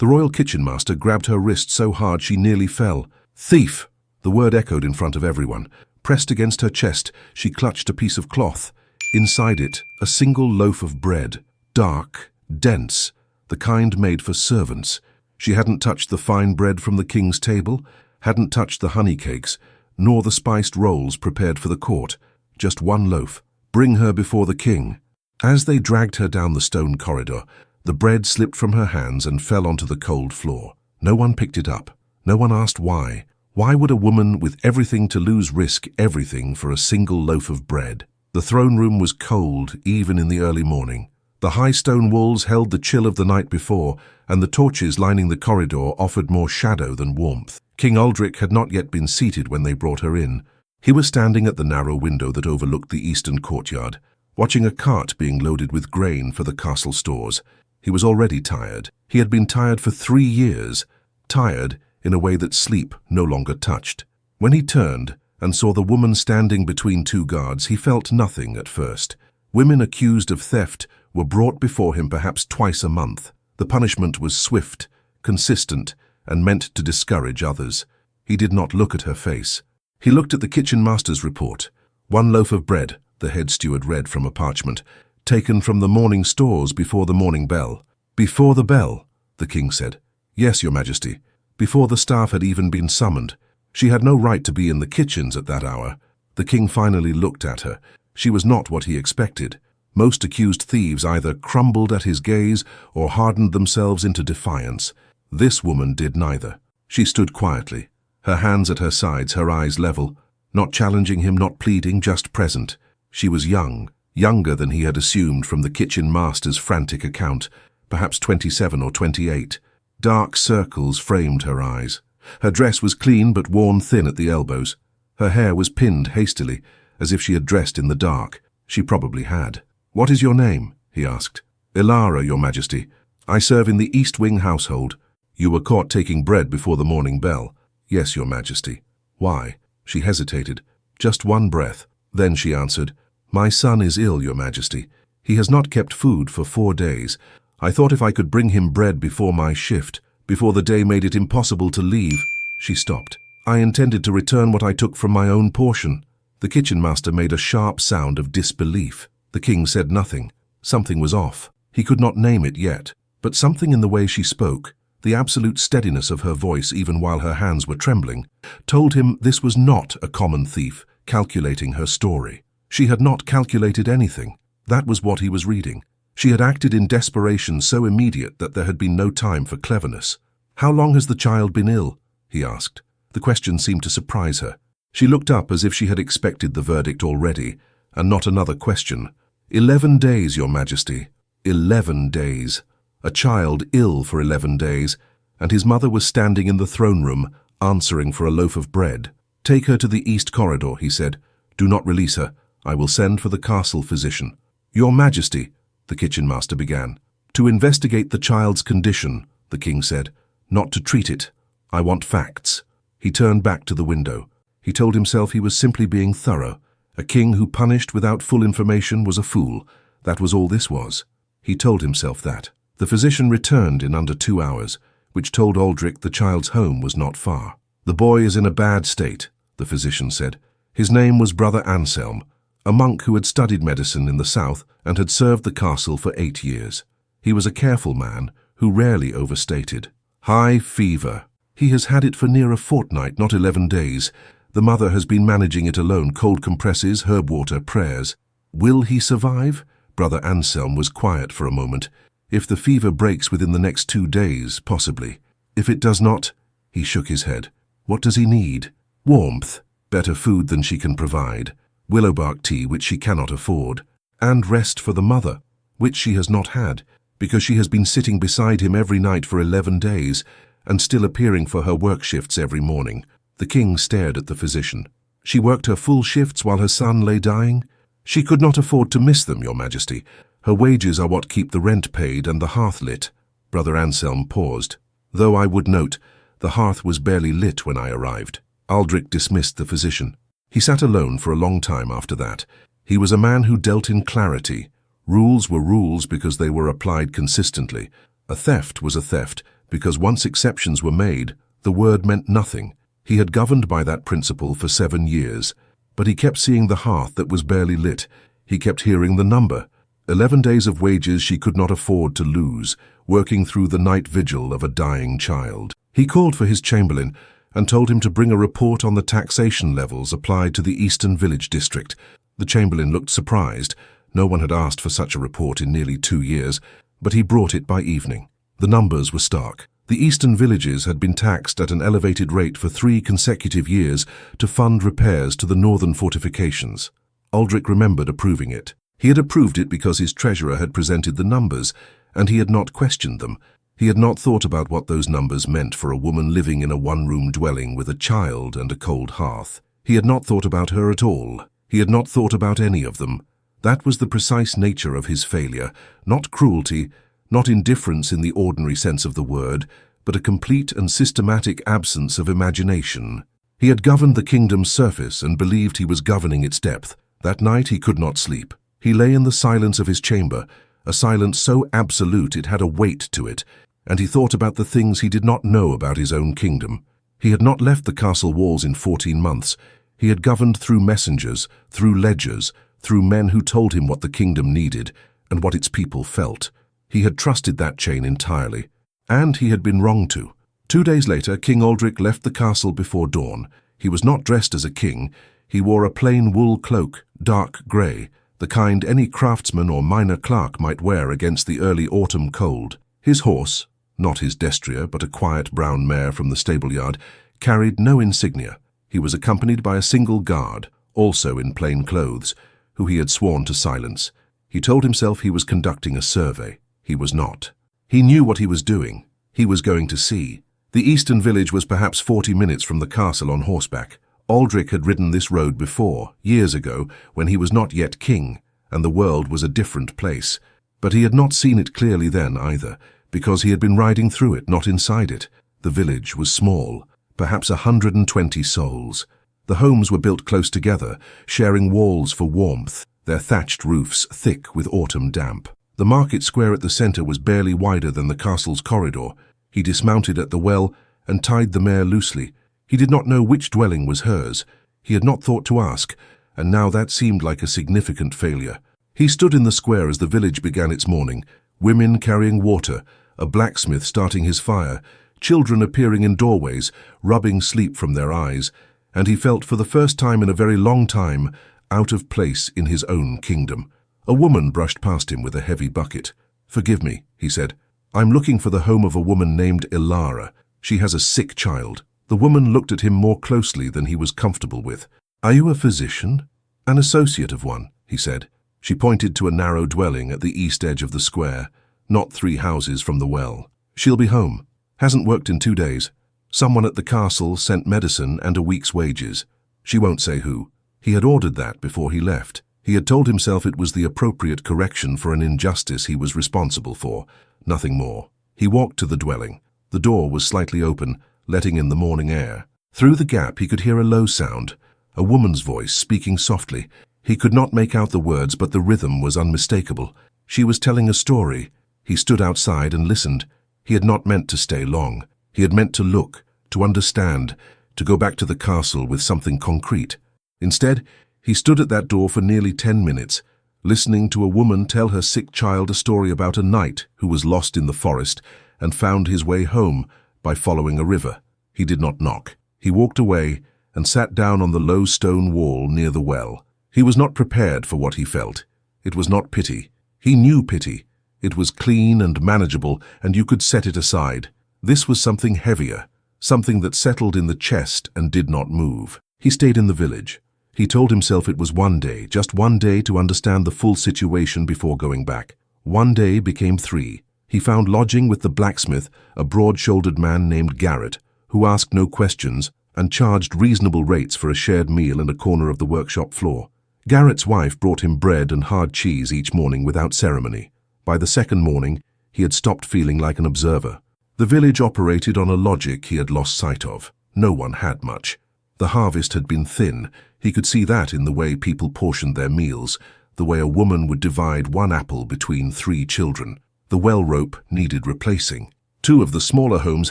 The royal kitchen master grabbed her wrist so hard she nearly fell. "Thief!" The word echoed in front of everyone. Pressed against her chest, she clutched a piece of cloth. Inside it, a single loaf of bread. Dark, dense, the kind made for servants. She hadn't touched the fine bread from the king's table, hadn't touched the honey cakes, nor the spiced rolls prepared for the court. Just one loaf. Bring her before the king. As they dragged her down the stone corridor, the bread slipped from her hands and fell onto the cold floor. No one picked it up. No one asked why. Why would a woman with everything to lose risk everything for a single loaf of bread? The throne room was cold, even in the early morning. The high stone walls held the chill of the night before, and the torches lining the corridor offered more shadow than warmth. King Aldrich had not yet been seated when they brought her in. He was standing at the narrow window that overlooked the eastern courtyard, watching a cart being loaded with grain for the castle stores. He was already tired. He had been tired for 3 years, tired in a way that sleep no longer touched. When he turned and saw the woman standing between 2 guards, he felt nothing at first. Women accused of theft were brought before him perhaps twice a month. The punishment was swift, consistent, and meant to discourage others. He did not look at her face. He looked at the kitchen master's report. 1 loaf of bread, the head steward read from a parchment, taken from the morning stores before the morning bell. Before the bell, the king said. Yes, your majesty. Before the staff had even been summoned. She had no right to be in the kitchens at that hour. The king finally looked at her. She was not what he expected. Most accused thieves either crumbled at his gaze or hardened themselves into defiance. This woman did neither. She stood quietly, her hands at her sides, her eyes level, not challenging him, not pleading, just present. She was young, younger than he had assumed from the kitchen master's frantic account, perhaps 27 or 28. Dark circles framed her eyes. Her dress was clean but worn thin at the elbows. Her hair was pinned hastily, as if she had dressed in the dark. She probably had. "What is your name?" he asked. "Elara, your majesty. I serve in the East Wing household. You were caught taking bread before the morning bell." "Yes, your majesty." "Why?" She hesitated. Just one breath. Then she answered, "My son is ill, your majesty. He has not kept food for 4 days. I thought if I could bring him bread before my shift, before the day made it impossible to leave." She stopped. "I intended to return what I took from my own portion." The kitchen master made a sharp sound of disbelief. The king said nothing. Something was off. He could not name it yet, but something in the way she spoke, the absolute steadiness of her voice even while her hands were trembling, told him this was not a common thief calculating her story. She had not calculated anything. That was what he was reading. She had acted in desperation so immediate that there had been no time for cleverness. "How long has the child been ill?" he asked. The question seemed to surprise her. She looked up as if she had expected the verdict already, and not another question. 11 days, your majesty. 11 days. A child ill for 11 days, and his mother was standing in the throne room, answering for a loaf of bread. "Take her to the east corridor," he said. "Do not release her. I will send for the castle physician." "Your majesty," the kitchen master began. "To investigate the child's condition," the king said, "not to treat it. I want facts." He turned back to the window. He told himself he was simply being thorough. A king who punished without full information was a fool. That was all this was. He told himself that. The physician returned in under 2 hours, which told Aldrich the child's home was not far. "The boy is in a bad state," the physician said. His name was Brother Anselm, a monk who had studied medicine in the south and had served the castle for 8 years. He was a careful man who rarely overstated. "High fever. He has had it for near a fortnight, not 11 days. The mother has been managing it alone, cold compresses, herb water, prayers." "Will he survive?" Brother Anselm was quiet for a moment. "If the fever breaks within the next 2 days, possibly. If it does not," he shook his head. "What does he need?" "Warmth, better food than she can provide, willow bark tea, which she cannot afford, and rest for the mother, which she has not had, because she has been sitting beside him every night for 11 days, and still appearing for her work shifts every morning." The king stared at the physician. "She worked her full shifts while her son lay dying?" "She could not afford to miss them, your majesty. Her wages are what keep the rent paid and the hearth lit." Brother Anselm paused. "Though I would note, the hearth was barely lit when I arrived." Aldrich dismissed the physician. He sat alone for a long time after that. He was a man who dealt in clarity. Rules were rules because they were applied consistently. A theft was a theft because once exceptions were made, the word meant nothing. He had governed by that principle for 7 years, but he kept seeing the hearth that was barely lit. He kept hearing the number. 11 days of wages she could not afford to lose, working through the night vigil of a dying child. He called for his chamberlain and told him to bring a report on the taxation levels applied to the Eastern Village district. The chamberlain looked surprised. No one had asked for such a report in nearly 2 years, but he brought it by evening. The numbers were stark. The eastern villages had been taxed at an elevated rate for 3 consecutive years to fund repairs to the northern fortifications. Aldrich remembered approving it. He had approved it because his treasurer had presented the numbers, and he had not questioned them. He had not thought about what those numbers meant for a woman living in a one-room dwelling with a child and a cold hearth. He had not thought about her at all. He had not thought about any of them. That was the precise nature of his failure, not cruelty, not indifference in the ordinary sense of the word, but a complete and systematic absence of imagination. He had governed the kingdom's surface and believed he was governing its depth. That night he could not sleep. He lay in the silence of his chamber, a silence so absolute it had a weight to it, and he thought about the things he did not know about his own kingdom. He had not left the castle walls in 14 months. He had governed through messengers, through ledgers, through men who told him what the kingdom needed and what its people felt. He had trusted that chain entirely, and he had been wrong to. 2 days later, King Aldrich left the castle before dawn. He was not dressed as a king. He wore a plain wool cloak, dark grey, the kind any craftsman or minor clerk might wear against the early autumn cold. His horse, not his destrier but a quiet brown mare from the stable-yard, carried no insignia. He was accompanied by a single guard, also in plain clothes, who he had sworn to silence. He told himself he was conducting a survey. He was not. He knew what he was doing. He was going to see. The eastern village was perhaps 40 minutes from the castle on horseback. Aldrich had ridden this road before, years ago, when he was not yet king, and the world was a different place. But he had not seen it clearly then either, because he had been riding through it, not inside it. The village was small, perhaps 120 souls. The homes were built close together, sharing walls for warmth, their thatched roofs thick with autumn damp. The market square at the centre was barely wider than the castle's corridor. He dismounted at the well and tied the mare loosely. He did not know which dwelling was hers. He had not thought to ask, and now that seemed like a significant failure. He stood in the square as the village began its morning, women carrying water, a blacksmith starting his fire, children appearing in doorways, rubbing sleep from their eyes, and he felt for the first time in a very long time out of place in his own kingdom. A woman brushed past him with a heavy bucket. "Forgive me," he said. "I'm looking for the home of a woman named Elara. She has a sick child." The woman looked at him more closely than he was comfortable with. "Are you a physician?" "An associate of one," he said. She pointed to a narrow dwelling at the east edge of the square, not 3 houses from the well. "She'll be home. Hasn't worked in 2 days. Someone at the castle sent medicine and a week's wages. She won't say who." He had ordered that before he left. He had told himself it was the appropriate correction for an injustice he was responsible for, nothing more. He walked to the dwelling. The door was slightly open, letting in the morning air. Through the gap he could hear a low sound, a woman's voice speaking softly. He could not make out the words, but the rhythm was unmistakable. She was telling a story. He stood outside and listened. He had not meant to stay long. He had meant to look, to understand, to go back to the castle with something concrete. Instead, he stood at that door for nearly 10 minutes, listening to a woman tell her sick child a story about a knight who was lost in the forest and found his way home by following a river. He did not knock. He walked away and sat down on the low stone wall near the well. He was not prepared for what he felt. It was not pity. He knew pity. It was clean and manageable, and you could set it aside. This was something heavier, something that settled in the chest and did not move. He stayed in the village. He told himself it was 1 day, just 1 day to understand the full situation before going back. 1 day became 3. He found lodging with the blacksmith, a broad-shouldered man named Garrett, who asked no questions and charged reasonable rates for a shared meal in a corner of the workshop floor. Garrett's wife brought him bread and hard cheese each morning without ceremony. By the second morning, he had stopped feeling like an observer. The village operated on a logic he had lost sight of. No one had much. The harvest had been thin. He could see that in the way people portioned their meals, the way a woman would divide 1 apple between 3 children. The well rope needed replacing. Two of the smaller homes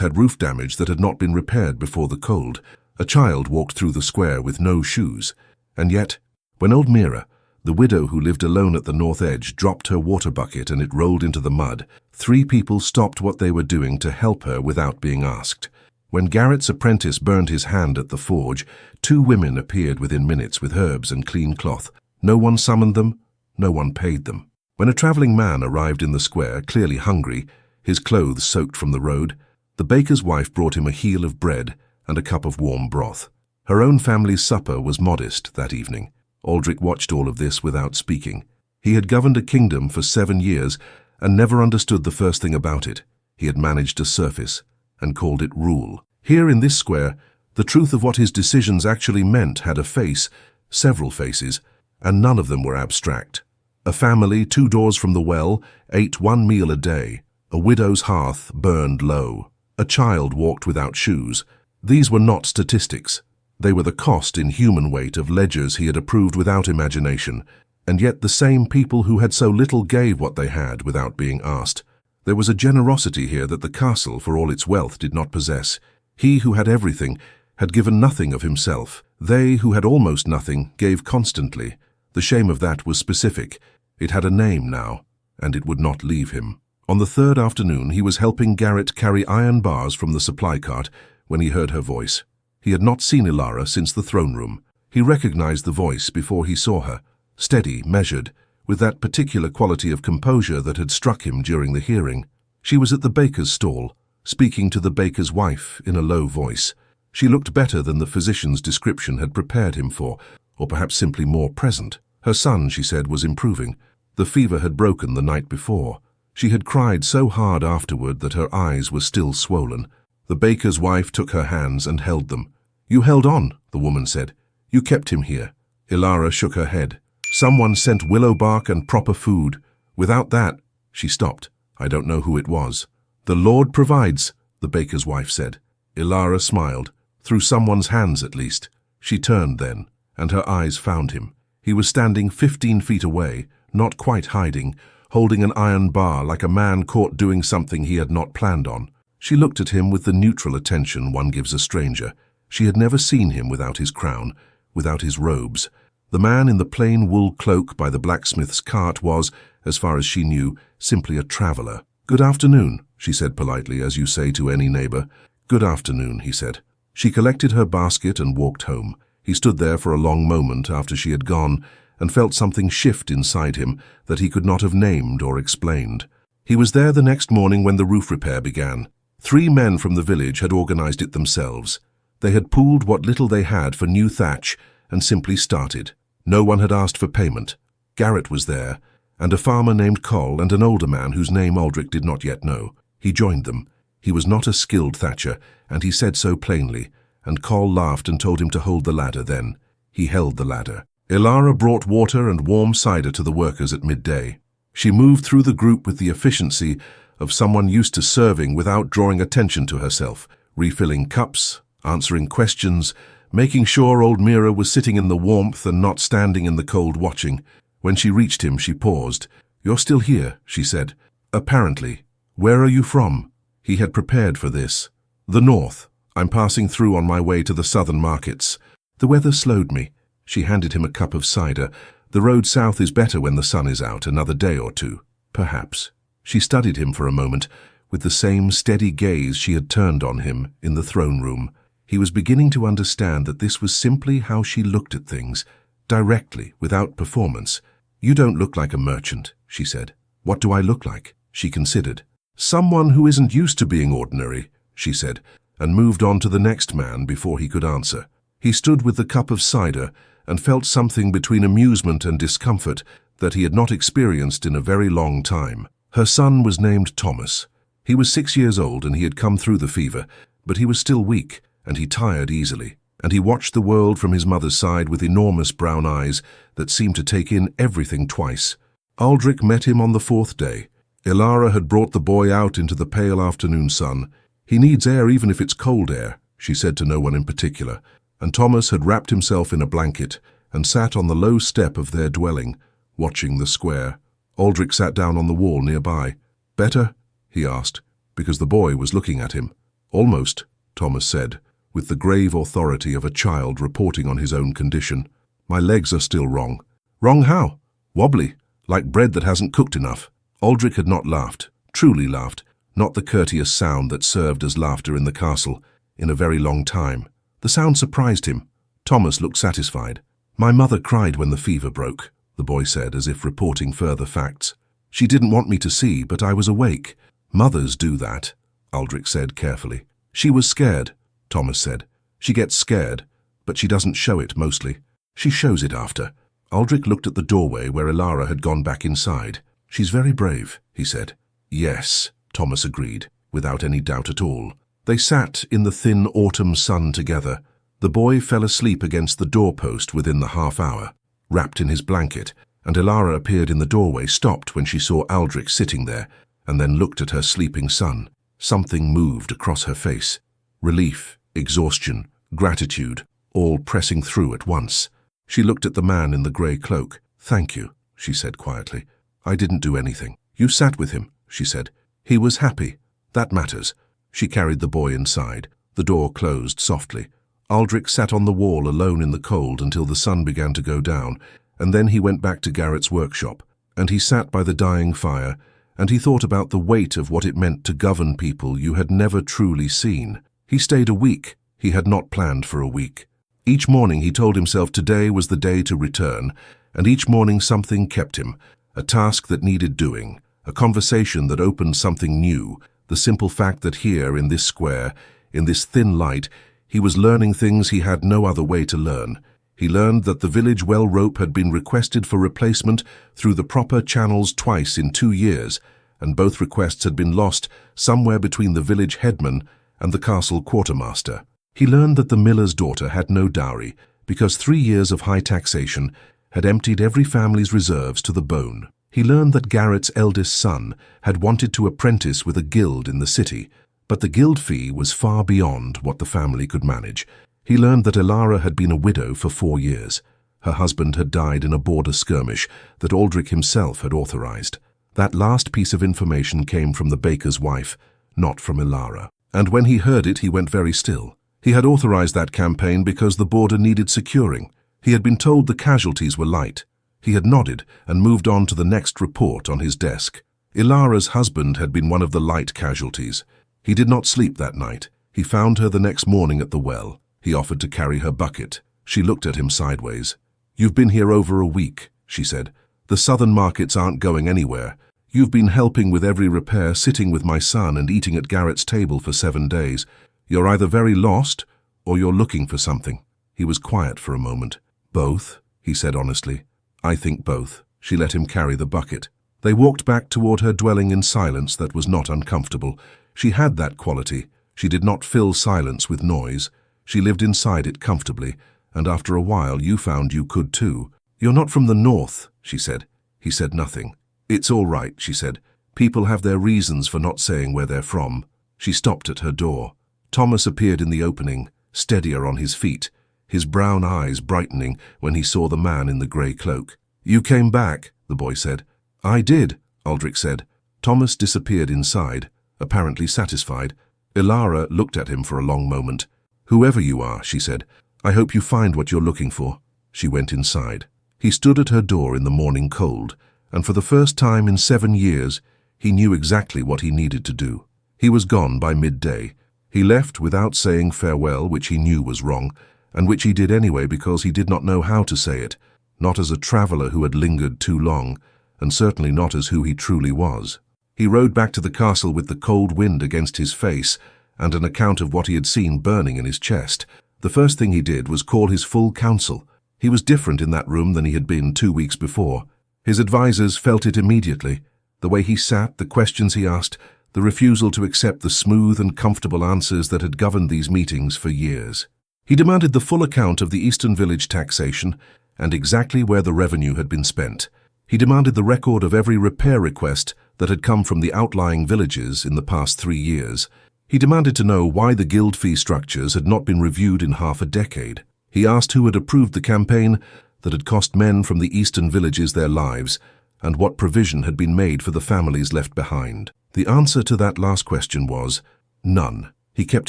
had roof damage that had not been repaired before the cold. A child walked through the square with no shoes. And yet, when old Mira, the widow who lived alone at the north edge, dropped her water bucket and it rolled into the mud, 3 people stopped what they were doing to help her without being asked. When Garrett's apprentice burned his hand at the forge, 2 women appeared within minutes with herbs and clean cloth. No one summoned them, no one paid them. When a travelling man arrived in the square, clearly hungry, his clothes soaked from the road, the baker's wife brought him a heel of bread and a cup of warm broth. Her own family's supper was modest that evening. Aldrich watched all of this without speaking. He had governed a kingdom for 7 years and never understood the first thing about it. He had managed a surface and called it rule. Here in this square, the truth of what his decisions actually meant had a face, several faces, and none of them were abstract. A family 2 doors from the well ate 1 meal a day. A widow's hearth burned low. A child walked without shoes. These were not statistics. They were the cost in human weight of ledgers he had approved without imagination, and yet the same people who had so little gave what they had without being asked. There was a generosity here that the castle, for all its wealth, did not possess. He who had everything had given nothing of himself. They who had almost nothing gave constantly. The shame of that was specific. It had a name now, and it would not leave him. On the 3rd afternoon, he was helping Garrett carry iron bars from the supply cart when he heard her voice. He had not seen Elara since the throne room. He recognized the voice before he saw her, steady, measured, with that particular quality of composure that had struck him during the hearing. She was at the baker's stall, speaking to the baker's wife in a low voice. She looked better than the physician's description had prepared him for, or perhaps simply more present. Her son, she said, was improving. The fever had broken the night before. She had cried so hard afterward that her eyes were still swollen. The baker's wife took her hands and held them. "You held on," the woman said. "You kept him here." Elara shook her head. "Someone sent willow bark and proper food. Without that—" She stopped. "I don't know who it was." "The Lord provides," the baker's wife said. Elara smiled. "Through someone's hands, at least." She turned then, and her eyes found him. He was standing 15 feet away, not quite hiding, holding an iron bar like a man caught doing something he had not planned on. She looked at him with the neutral attention one gives a stranger. She had never seen him without his crown, without his robes. The man in the plain wool cloak by the blacksmith's cart was, as far as she knew, simply a traveller. "Good afternoon," she said politely, as you say to any neighbour. "Good afternoon," he said. She collected her basket and walked home. He stood there for a long moment after she had gone and felt something shift inside him that he could not have named or explained. He was there the next morning when the roof repair began. 3 men from the village had organized it themselves. They had pooled what little they had for new thatch and simply started. No one had asked for payment. Garrett was there, and a farmer named Coll and an older man whose name Aldrich did not yet know. He joined them. He was not a skilled thatcher, and he said so plainly, and Coll laughed and told him to hold the ladder then. He held the ladder. Elara brought water and warm cider to the workers at midday. She moved through the group with the efficiency of someone used to serving without drawing attention to herself, refilling cups, answering questions, making sure old Mira was sitting in the warmth and not standing in the cold watching. When she reached him, she paused. "You're still here," she said. "Apparently. Where are you from?" He had prepared for this. "The north. I'm passing through on my way to the southern markets. The weather slowed me." She handed him a cup of cider. "The road south is better when the sun is out, another day or 2. Perhaps." She studied him for a moment, with the same steady gaze she had turned on him in the throne room. He was beginning to understand that this was simply how she looked at things, directly, without performance. "You don't look like a merchant," she said. "What do I look like?" She considered. "Someone who isn't used to being ordinary," she said, and moved on to the next man before he could answer. He stood with the cup of cider and felt something between amusement and discomfort that he had not experienced in a very long time. Her son was named Thomas. He was 6 years old and he had come through the fever, but he was still weak and he tired easily, and he watched the world from his mother's side with enormous brown eyes that seemed to take in everything twice. Aldrich met him on the 4th day. Elara had brought the boy out into the pale afternoon sun. "He needs air even if it's cold air," she said to no one in particular, and Thomas had wrapped himself in a blanket and sat on the low step of their dwelling, watching the square. Aldrich sat down on the wall nearby. "Better?" he asked. because the boy was looking at him. Almost, Thomas said, with the grave authority of a child reporting on his own condition. My legs are still wrong. Wrong how? Wobbly, like bread that hasn't cooked enough. Aldrich had not laughed, truly laughed, not the courteous sound that served as laughter in the castle, in a very long time. The sound surprised him. Thomas looked satisfied. My mother cried when the fever broke, the boy said, as if reporting further facts. She didn't want me to see, but I was awake. Mothers do that, Aldrich said carefully. She was scared, Thomas said. She gets scared, but she doesn't show it mostly. She shows it after. Aldrich looked at the doorway where Elara had gone back inside. She's very brave, he said. Yes, Thomas agreed, without any doubt at all. They sat in the thin autumn sun together. The boy fell asleep against the doorpost within the half-hour, wrapped in his blanket, and Elara appeared in the doorway, stopped when she saw Aldrich sitting there, and then looked at her sleeping son. Something moved across her face. Relief, exhaustion, gratitude, all pressing through at once. She looked at the man in the grey cloak. Thank you, she said quietly. I didn't do anything. You sat with him, she said. He was happy. That matters. She carried the boy inside. The door closed softly. Aldrich sat on the wall alone in the cold until the sun began to go down, and then he went back to Garrett's workshop, and he sat by the dying fire, and he thought about the weight of what it meant to govern people you had never truly seen. He stayed a week. He had not planned for a week. Each morning he told himself today was the day to return, and each morning something kept him, a task that needed doing, a conversation that opened something new, the simple fact that here in this square, in this thin light, he was learning things he had no other way to learn. He learned that the village well rope had been requested for replacement through the proper channels twice in 2 years, and both requests had been lost somewhere between the village headman and the castle quartermaster. He learned that the miller's daughter had no dowry because 3 years of high taxation had emptied every family's reserves to the bone. He learned that Garrett's eldest son had wanted to apprentice with a guild in the city, but the guild fee was far beyond what the family could manage. He learned that Elara had been a widow for 4 years. Her husband had died in a border skirmish that Aldrich himself had authorized. That last piece of information came from the baker's wife, not from Elara. And when he heard it, he went very still. He had authorized that campaign because the border needed securing. He had been told the casualties were light. He had nodded and moved on to the next report on his desk. Elara's husband had been one of the light casualties. He did not sleep that night. He found her the next morning at the well. He offered to carry her bucket. She looked at him sideways. You've been here over a week, she said. The southern markets aren't going anywhere. You've been helping with every repair, sitting with my son and eating at Garrett's table for 7 days. You're either very lost or you're looking for something. He was quiet for a moment. Both, he said honestly. I think both. She let him carry the bucket. They walked back toward her dwelling in silence that was not uncomfortable. She had that quality. She did not fill silence with noise. She lived inside it comfortably, and after a while you found you could too. You're not from the north, she said. He said nothing. It's all right, she said. People have their reasons for not saying where they're from. She stopped at her door. Thomas appeared in the opening, steadier on his feet, his brown eyes brightening when he saw the man in the grey cloak. You came back, the boy said. I did, Aldrich said. Thomas disappeared inside, apparently satisfied. Elara looked at him for a long moment. Whoever you are, she said, I hope you find what you're looking for. She went inside. He stood at her door in the morning cold, and for the first time in 7 years, he knew exactly what he needed to do. He was gone by midday. He left without saying farewell, which he knew was wrong, and which he did anyway because he did not know how to say it, not as a traveller who had lingered too long, and certainly not as who he truly was. He rode back to the castle with the cold wind against his face and an account of what he had seen burning in his chest. The first thing he did was call his full council. He was different in that room than he had been 2 weeks before. His advisers felt it immediately. The way he sat, the questions he asked, the refusal to accept the smooth and comfortable answers that had governed these meetings for years. He demanded the full account of the Eastern Village taxation and exactly where the revenue had been spent. He demanded the record of every repair request that had come from the outlying villages in the past 3 years. He demanded to know why the guild fee structures had not been reviewed in half a decade. He asked who had approved the campaign that had cost men from the eastern villages their lives, and what provision had been made for the families left behind. The answer to that last question was none. He kept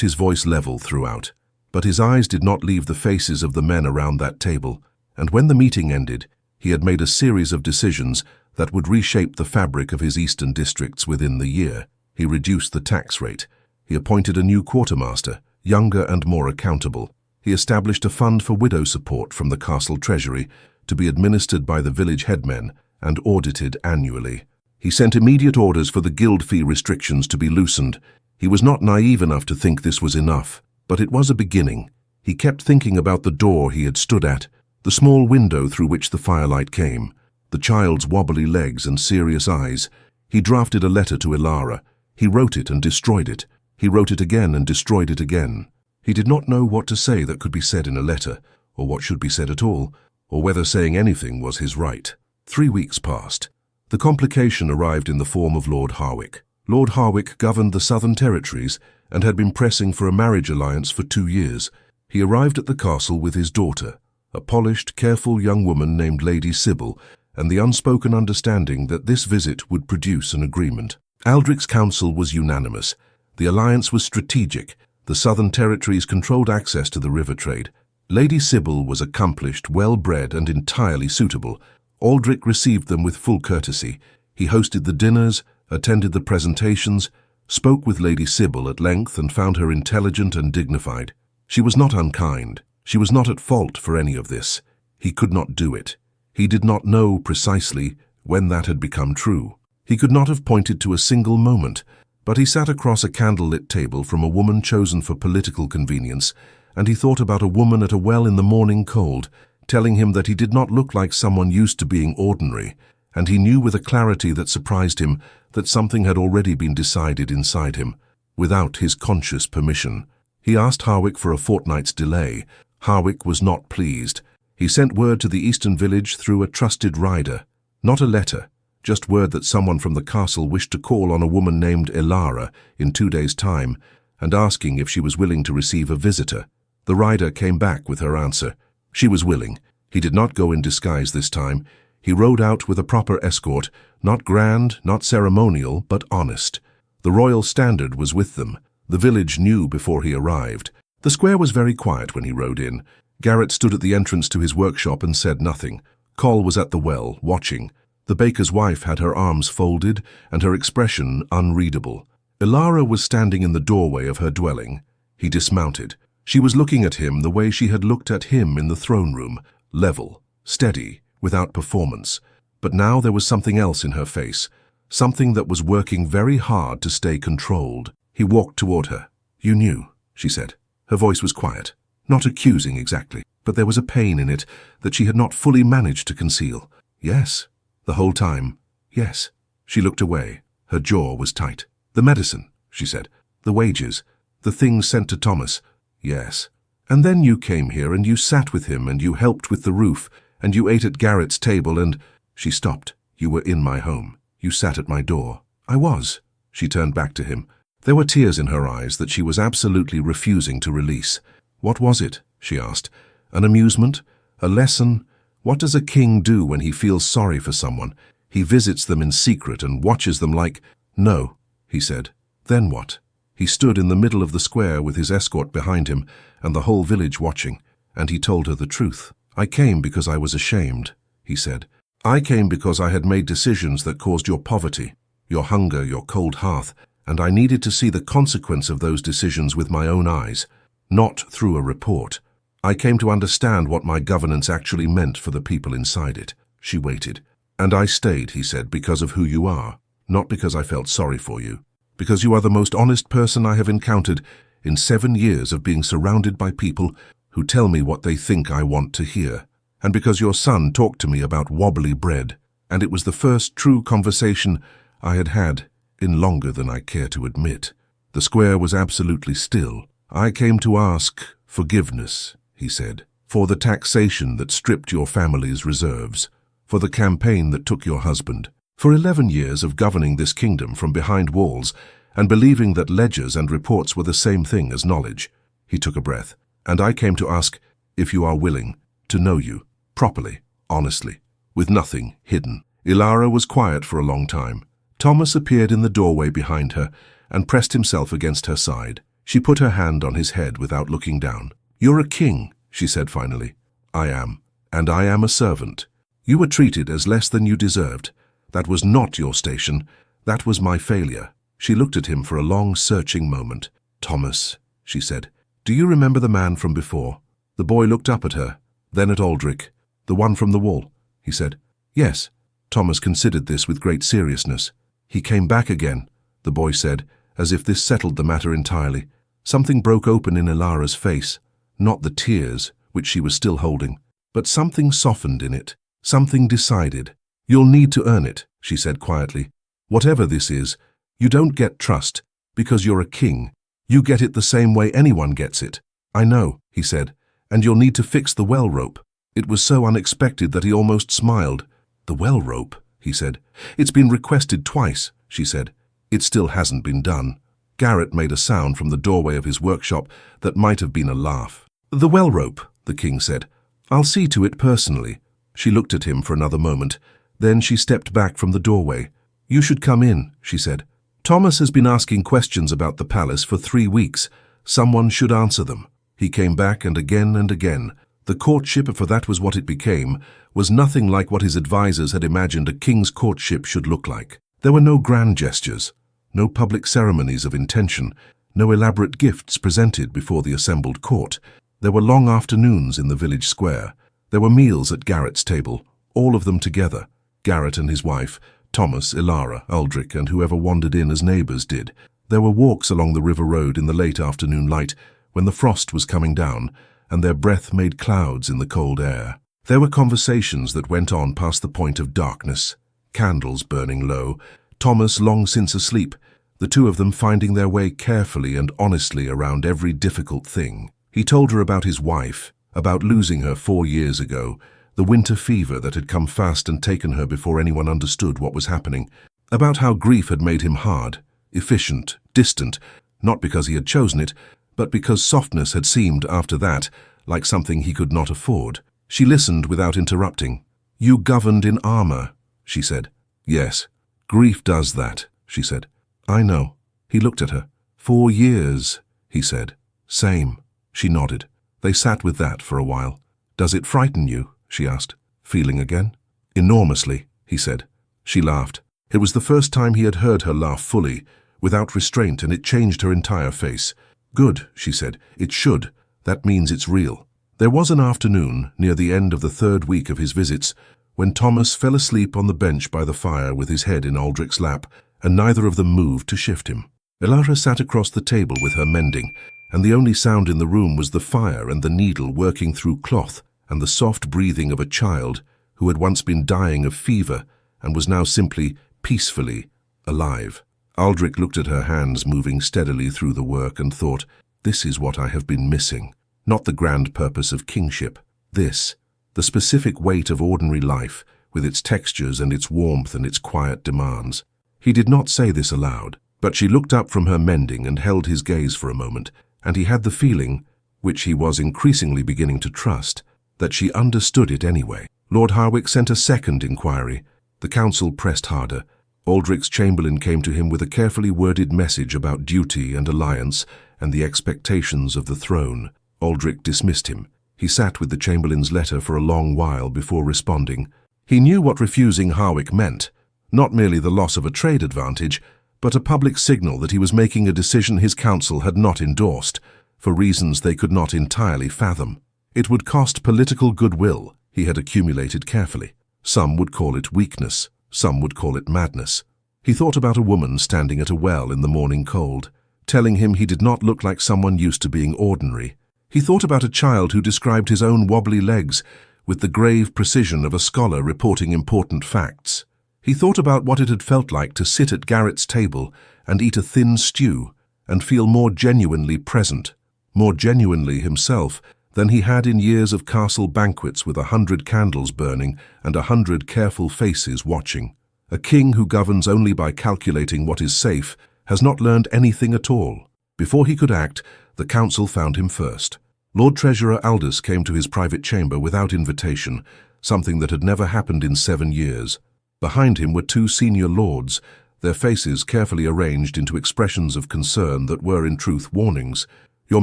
his voice level throughout, but his eyes did not leave the faces of the men around that table, and when the meeting ended, he had made a series of decisions that would reshape the fabric of his eastern districts within the year. He reduced the tax rate. He appointed a new quartermaster, younger and more accountable. He established a fund for widow support from the castle treasury to be administered by the village headmen and audited annually. He sent immediate orders for the guild fee restrictions to be loosened. He was not naive enough to think this was enough, but it was a beginning. He kept thinking about the door he had stood at, the small window through which the firelight came, the child's wobbly legs and serious eyes. He drafted a letter to Elara. He wrote it and destroyed it. He wrote it again and destroyed it again. He did not know what to say that could be said in a letter, or what should be said at all, or whether saying anything was his right. 3 weeks passed. The complication arrived in the form of Lord Harwick. Lord Harwick governed the Southern Territories and had been pressing for a marriage alliance for 2 years. He arrived at the castle with his daughter, a polished, careful young woman named Lady Sybil, and the unspoken understanding that this visit would produce an agreement. Aldrich's counsel was unanimous. The alliance was strategic. The Southern Territories controlled access to the river trade. Lady Sybil was accomplished, well-bred, and entirely suitable. Aldrich received them with full courtesy. He hosted the dinners, attended the presentations, spoke with Lady Sybil at length and found her intelligent and dignified. She was not unkind. She was not at fault for any of this. He could not do it. He did not know precisely when that had become true. He could not have pointed to a single moment, but he sat across a candle-lit table from a woman chosen for political convenience, and he thought about a woman at a well in the morning cold, telling him that he did not look like someone used to being ordinary, and he knew with a clarity that surprised him that something had already been decided inside him, without his conscious permission. He asked Harwick for a fortnight's delay. Harwick was not pleased. He sent word to the eastern village through a trusted rider. Not a letter, just word that someone from the castle wished to call on a woman named Elara in 2 days' time, and asking if she was willing to receive a visitor. The rider came back with her answer. She was willing. He did not go in disguise this time. He rode out with a proper escort, not grand, not ceremonial, but honest. The royal standard was with them. The village knew before he arrived. The square was very quiet when he rode in. Garrett stood at the entrance to his workshop and said nothing. Coll was at the well, watching. The baker's wife had her arms folded and her expression unreadable. Elara was standing in the doorway of her dwelling. He dismounted. She was looking at him the way she had looked at him in the throne room, level, steady, without performance. But now there was something else in her face, something that was working very hard to stay controlled. He walked toward her. "You knew," she said. Her voice was quiet, not accusing exactly, but there was a pain in it that she had not fully managed to conceal. "Yes." The whole time, "Yes." She looked away. Her jaw was tight. "The medicine," she said. "The wages. The things sent to Thomas." "Yes." "And then you came here and you sat with him and you helped with the roof and you ate at Garrett's table and—" She stopped. "You were in my home. You sat at my door." "I was." She turned back to him. There were tears in her eyes that she was absolutely refusing to release. "What was it?" she asked. "An amusement? A lesson? What does a king do when he feels sorry for someone? He visits them in secret and watches them like—" "No," he said. "Then what?" He stood in the middle of the square with his escort behind him and the whole village watching, and he told her the truth. "I came because I was ashamed," he said. "I came because I had made decisions that caused your poverty, your hunger, your cold hearth, and I needed to see the consequence of those decisions with my own eyes, not through a report. I came to understand what my governance actually meant for the people inside it." She waited. "And I stayed," he said, "because of who you are, not because I felt sorry for you. Because you are the most honest person I have encountered in 7 years of being surrounded by people who tell me what they think I want to hear. And because your son talked to me about wobbly bread, and it was the first true conversation I had had in longer than I care to admit." The square was absolutely still. "I came to ask forgiveness," he said, "for the taxation that stripped your family's reserves, for the campaign that took your husband, for 11 years of governing this kingdom from behind walls and believing that ledgers and reports were the same thing as knowledge." He took a breath. "And I came to ask if you are willing to know you, properly, honestly, with nothing hidden." Elara was quiet for a long time. Thomas appeared in the doorway behind her and pressed himself against her side. She put her hand on his head without looking down. "You're a king," she said finally. "I am. And I am a servant. You were treated as less than you deserved. That was not your station. That was my failure." She looked at him for a long, searching moment. "Thomas," she said, "do you remember the man from before?" The boy looked up at her, then at Aldrich. "The one from the wall," he said. "Yes." Thomas considered this with great seriousness. "He came back again," the boy said, as if this settled the matter entirely. Something broke open in Elara's face, not the tears, which she was still holding, but something softened in it, something decided. "You'll need to earn it," she said quietly. "Whatever this is, you don't get trust because you're a king. You get it the same way anyone gets it." "I know," he said, "and you'll need to fix the well rope." It was so unexpected that he almost smiled. "The well rope," he said. "It's been requested twice," she said. "It still hasn't been done." Garrett made a sound from the doorway of his workshop that might have been a laugh. "The well rope," the king said. "I'll see to it personally." She looked at him for another moment. Then she stepped back from the doorway. "You should come in," she said. "Thomas has been asking questions about the palace for 3 weeks. Someone should answer them." He came back and again and again. The courtship, for that was what it became, was nothing like what his advisers had imagined a king's courtship should look like. There were no grand gestures, no public ceremonies of intention, no elaborate gifts presented before the assembled court. There were long afternoons in the village square. There were meals at Garrett's table, all of them together. Garrett and his wife, Thomas, Elara, Aldrich, and whoever wandered in as neighbors did. There were walks along the river road in the late afternoon light when the frost was coming down and their breath made clouds in the cold air. There were conversations that went on past the point of darkness, candles burning low, Thomas long since asleep, the two of them finding their way carefully and honestly around every difficult thing. He told her about his wife, about losing her 4 years ago, the winter fever that had come fast and taken her before anyone understood what was happening, about how grief had made him hard, efficient, distant, not because he had chosen it, but because softness had seemed, after that, like something he could not afford. She listened without interrupting. "You governed in armor," she said. "Yes, grief does that," she said. "I know." He looked at her. 4 years, he said. "Same." She nodded. They sat with that for a while. "Does it frighten you?" she asked. "Feeling again?" "Enormously," he said. She laughed. It was the first time he had heard her laugh fully, without restraint, and it changed her entire face. "Good," she said. "It should. That means it's real." There was an afternoon, near the end of the 3rd week of his visits, when Thomas fell asleep on the bench by the fire with his head in Aldrich's lap, and neither of them moved to shift him. Elara sat across the table with her mending, and the only sound in the room was the fire and the needle working through cloth, and the soft breathing of a child who had once been dying of fever and was now simply, peacefully, alive. Aldrich looked at her hands moving steadily through the work and thought, "This is what I have been missing. Not the grand purpose of kingship. This, the specific weight of ordinary life, with its textures and its warmth and its quiet demands." He did not say this aloud, but she looked up from her mending and held his gaze for a moment, and he had the feeling, which he was increasingly beginning to trust, that she understood it anyway. Lord Harwick sent a second inquiry. The council pressed harder. Aldrich's chamberlain came to him with a carefully worded message about duty and alliance and the expectations of the throne. Aldrich dismissed him. He sat with the chamberlain's letter for a long while before responding. He knew what refusing Harwick meant, not merely the loss of a trade advantage, but a public signal that he was making a decision his council had not endorsed, for reasons they could not entirely fathom. It would cost political goodwill, he had accumulated carefully. Some would call it weakness, some would call it madness. He thought about a woman standing at a well in the morning cold, telling him he did not look like someone used to being ordinary. He thought about a child who described his own wobbly legs with the grave precision of a scholar reporting important facts. He thought about what it had felt like to sit at Garrett's table and eat a thin stew and feel more genuinely present, more genuinely himself than he had in years of castle banquets with 100 candles burning and 100 careful faces watching. A king who governs only by calculating what is safe has not learned anything at all. Before he could act, the council found him first. Lord Treasurer Aldous came to his private chamber without invitation, something that had never happened in 7 years. Behind him were two senior lords, their faces carefully arranged into expressions of concern that were in truth warnings. "Your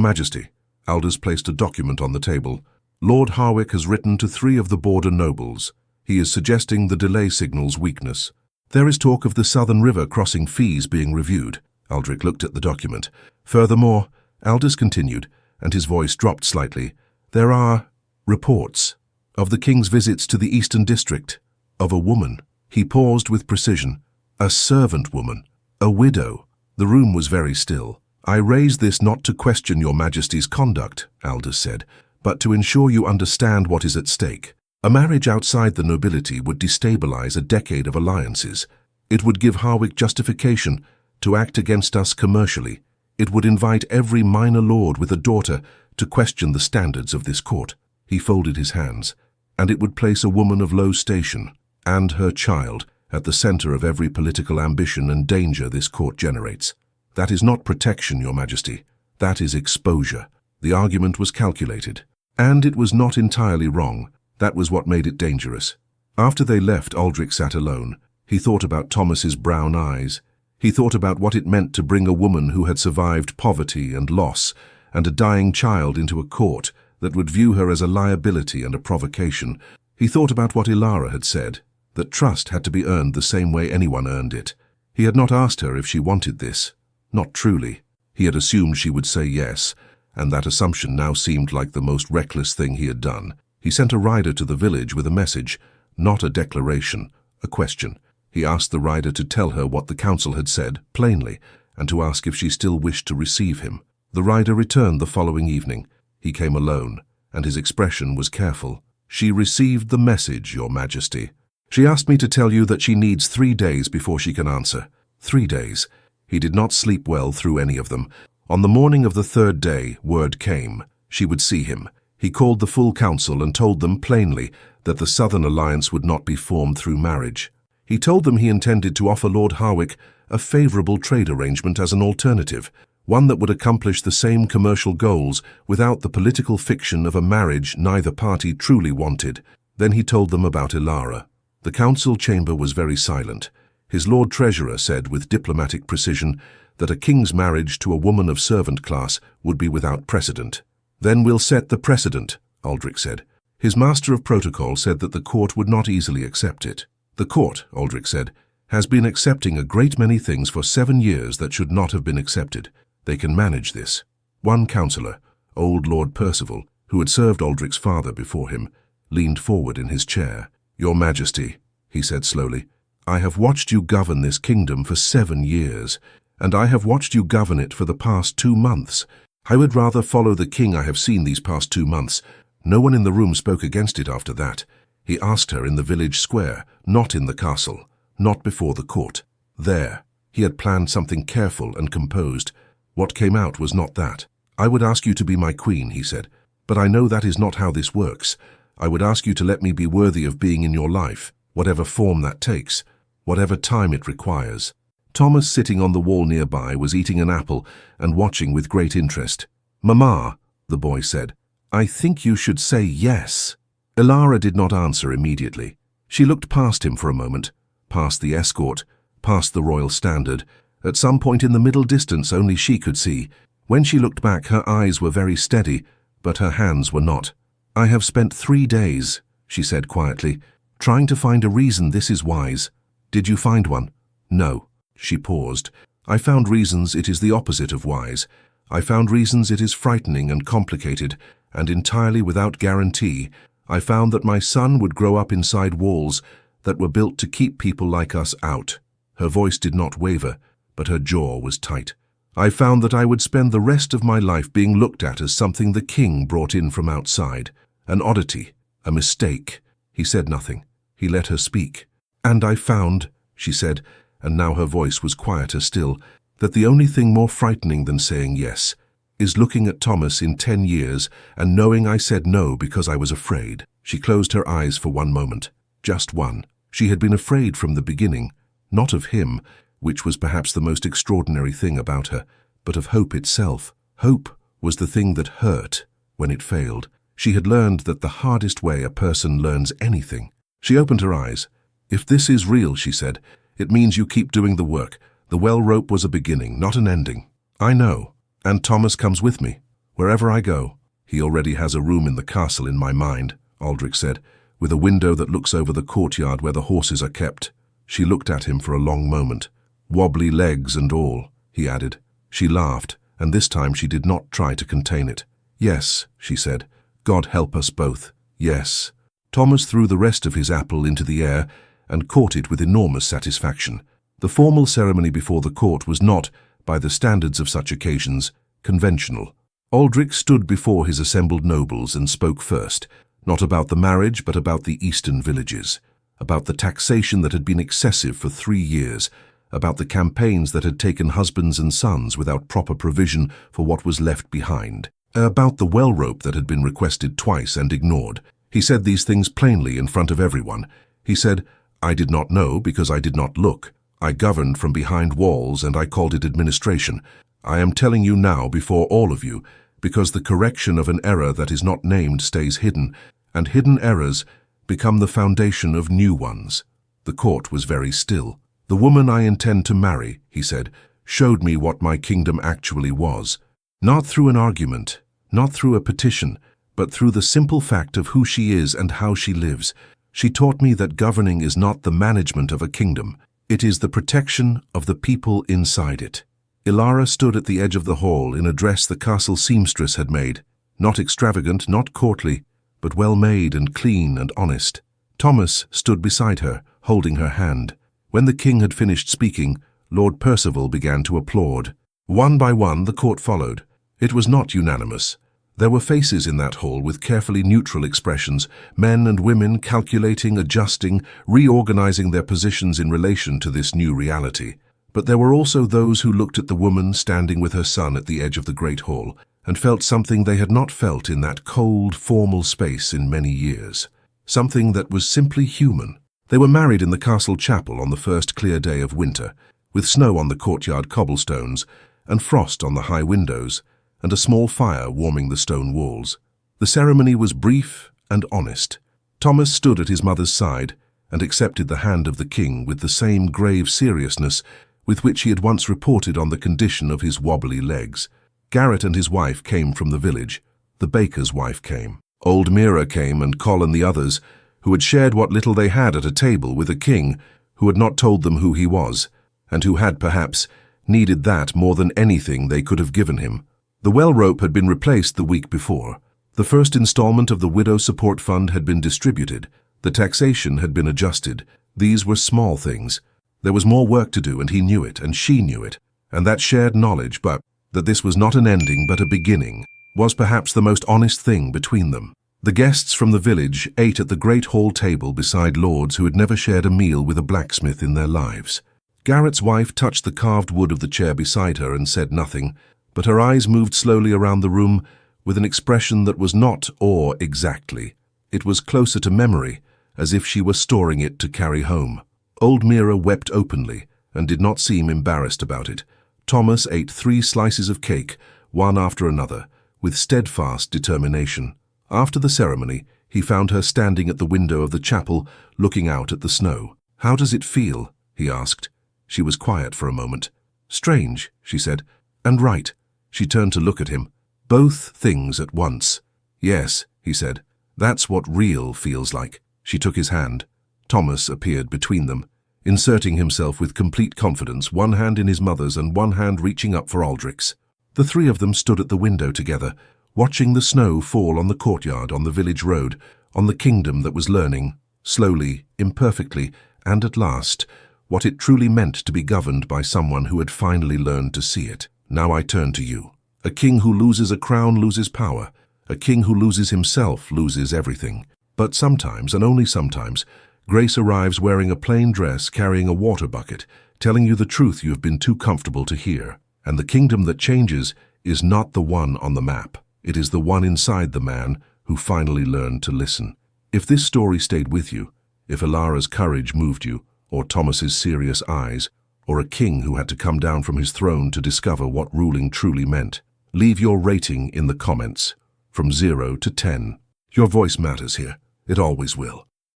Majesty," Aldous placed a document on the table. "Lord Harwick has written to 3 of the border nobles. He is suggesting the delay signal's weakness. There is talk of the Southern River crossing fees being reviewed." Aldrich looked at the document. "Furthermore," Aldous continued, and his voice dropped slightly, "there are reports of the King's visits to the Eastern District, of a woman." He paused with precision. "A servant woman, a widow." The room was very still. "I raise this not to question your Majesty's conduct," Aldous said, "but to ensure you understand what is at stake. A marriage outside the nobility would destabilize a decade of alliances. It would give Harwick justification to act against us commercially. It would invite every minor lord with a daughter to question the standards of this court." He folded his hands. "And it would place a woman of low station, and her child, at the center of every political ambition and danger this court generates. That is not protection, Your Majesty. That is exposure." The argument was calculated, and it was not entirely wrong. That was what made it dangerous. After they left, Aldrich sat alone. He thought about Thomas's brown eyes. He thought about what it meant to bring a woman who had survived poverty and loss and a dying child into a court that would view her as a liability and a provocation. He thought about what Elara had said, that trust had to be earned the same way anyone earned it. He had not asked her if she wanted this. Not truly. He had assumed she would say yes, and that assumption now seemed like the most reckless thing he had done. He sent a rider to the village with a message, not a declaration, a question. He asked the rider to tell her what the council had said, plainly, and to ask if she still wished to receive him. The rider returned the following evening. He came alone, and his expression was careful. "She received the message, Your Majesty. She asked me to tell you that she needs 3 days before she can answer." 3 days. He did not sleep well through any of them. On the morning of the 3rd day, word came. She would see him. He called the full council and told them plainly that the Southern Alliance would not be formed through marriage. He told them he intended to offer Lord Harwick a favorable trade arrangement as an alternative, one that would accomplish the same commercial goals without the political fiction of a marriage neither party truly wanted. Then he told them about Elara. The council chamber was very silent. His Lord Treasurer said with diplomatic precision that a king's marriage to a woman of servant class would be without precedent. "Then we'll set the precedent," Aldrich said. His Master of Protocol said that the court would not easily accept it. "The court," Aldrich said, "has been accepting a great many things for 7 years that should not have been accepted. They can manage this." One councillor, old Lord Percival, who had served Aldrich's father before him, leaned forward in his chair. "Your Majesty," he said slowly, "I have watched you govern this kingdom for 7 years, and I have watched you govern it for the past 2 months. I would rather follow the king I have seen these past 2 months. No one in the room spoke against it after that. He asked her in the village square, not in the castle, not before the court. There, he had planned something careful and composed. What came out was not that. "I would ask you to be my queen," he said, "but I know that is not how this works. I would ask you to let me be worthy of being in your life, whatever form that takes, whatever time it requires." Thomas, sitting on the wall nearby, was eating an apple and watching with great interest. "Mamma," the boy said, "I think you should say yes." Elara did not answer immediately. She looked past him for a moment, past the escort, past the royal standard. At some point in the middle distance only she could see. When she looked back, her eyes were very steady, but her hands were not. "I have spent 3 days," she said quietly, "trying to find a reason this is wise." "Did you find one?" "No." She paused. "I found reasons it is the opposite of wise. I found reasons it is frightening and complicated, and entirely without guarantee. I found that my son would grow up inside walls that were built to keep people like us out." Her voice did not waver, but her jaw was tight. "I found that I would spend the rest of my life being looked at as something the king brought in from outside, an oddity, a mistake." He said nothing. He let her speak. "And I found," she said, and now her voice was quieter still, "that the only thing more frightening than saying yes is looking at Thomas in 10 years and knowing I said no because I was afraid." She closed her eyes for one moment, just one. She had been afraid from the beginning, not of him, which was perhaps the most extraordinary thing about her, but of hope itself. Hope was the thing that hurt when it failed. She had learned that the hardest way a person learns anything. She opened her eyes. "If this is real," she said, "it means you keep doing the work. The well rope was a beginning, not an ending." "I know. And Thomas comes with me, wherever I go." "He already has a room in the castle in my mind," Aldrich said, "with a window that looks over the courtyard where the horses are kept." She looked at him for a long moment. "Wobbly legs and all," he added. She laughed, and this time she did not try to contain it. "Yes," she said, "God help us both. Yes." Thomas threw the rest of his apple into the air and caught it with enormous satisfaction. The formal ceremony before the court was not, by the standards of such occasions, conventional. Aldrich stood before his assembled nobles and spoke first, not about the marriage but about the eastern villages, about the taxation that had been excessive for 3 years, about the campaigns that had taken husbands and sons without proper provision for what was left behind, about the well rope that had been requested twice and ignored. He said these things plainly in front of everyone. He said, "I did not know because I did not look. I governed from behind walls and I called it administration. I am telling you now before all of you, because the correction of an error that is not named stays hidden, and hidden errors become the foundation of new ones." The court was very still. "The woman I intend to marry," he said, "showed me what my kingdom actually was. Not through an argument, not through a petition, but through the simple fact of who she is and how she lives. She taught me that governing is not the management of a kingdom. It is the protection of the people inside it." Elara stood at the edge of the hall in a dress the castle seamstress had made. Not extravagant, not courtly, but well made and clean and honest. Thomas stood beside her, holding her hand. When the king had finished speaking, Lord Percival began to applaud. One by one the court followed. It was not unanimous. There were faces in that hall with carefully neutral expressions, men and women calculating, adjusting, reorganizing their positions in relation to this new reality. But there were also those who looked at the woman standing with her son at the edge of the great hall and felt something they had not felt in that cold, formal space in many years. Something that was simply human. They were married in the castle chapel on the first clear day of winter, with snow on the courtyard cobblestones and frost on the high windows, and a small fire warming the stone walls. The ceremony was brief and honest. Thomas stood at his mother's side and accepted the hand of the king with the same grave seriousness with which he had once reported on the condition of his wobbly legs. Garrett and his wife came from the village. The baker's wife came. Old Mira came, and Colin the others, who had shared what little they had at a table with a king who had not told them who he was, and who had, perhaps, needed that more than anything they could have given him. The well rope had been replaced the week before. The first installment of the Widow Support Fund had been distributed. The taxation had been adjusted. These were small things. There was more work to do, and he knew it, and she knew it, and that shared knowledge, but that this was not an ending but a beginning, was perhaps the most honest thing between them. The guests from the village ate at the great hall table beside lords who had never shared a meal with a blacksmith in their lives. Garrett's wife touched the carved wood of the chair beside her and said nothing, but her eyes moved slowly around the room with an expression that was not awe exactly. It was closer to memory, as if she were storing it to carry home. Old Mira wept openly and did not seem embarrassed about it. Thomas ate 3 slices of cake, one after another, with steadfast determination. After the ceremony, he found her standing at the window of the chapel, looking out at the snow. "How does it feel?" he asked. She was quiet for a moment. "Strange," she said, "and right." She turned to look at him. "Both things at once." "Yes," he said, "that's what real feels like." She took his hand. Thomas appeared between them, inserting himself with complete confidence, one hand in his mother's and one hand reaching up for Aldrich's. The 3 of them stood at the window together, watching the snow fall on the courtyard, on the village road, on the kingdom that was learning, slowly, imperfectly, and at last, what it truly meant to be governed by someone who had finally learned to see it. "Now I turn to you. A king who loses a crown loses power. A king who loses himself loses everything. But sometimes, and only sometimes, Grace arrives wearing a plain dress, carrying a water bucket, telling you the truth you have been too comfortable to hear. And the kingdom that changes is not the one on the map. It is the one inside the man who finally learned to listen. If this story stayed with you, if Elara's courage moved you, or Thomas's serious eyes, or a king who had to come down from his throne to discover what ruling truly meant, leave your rating in the comments, from 0 to 10. Your voice matters here. It always will.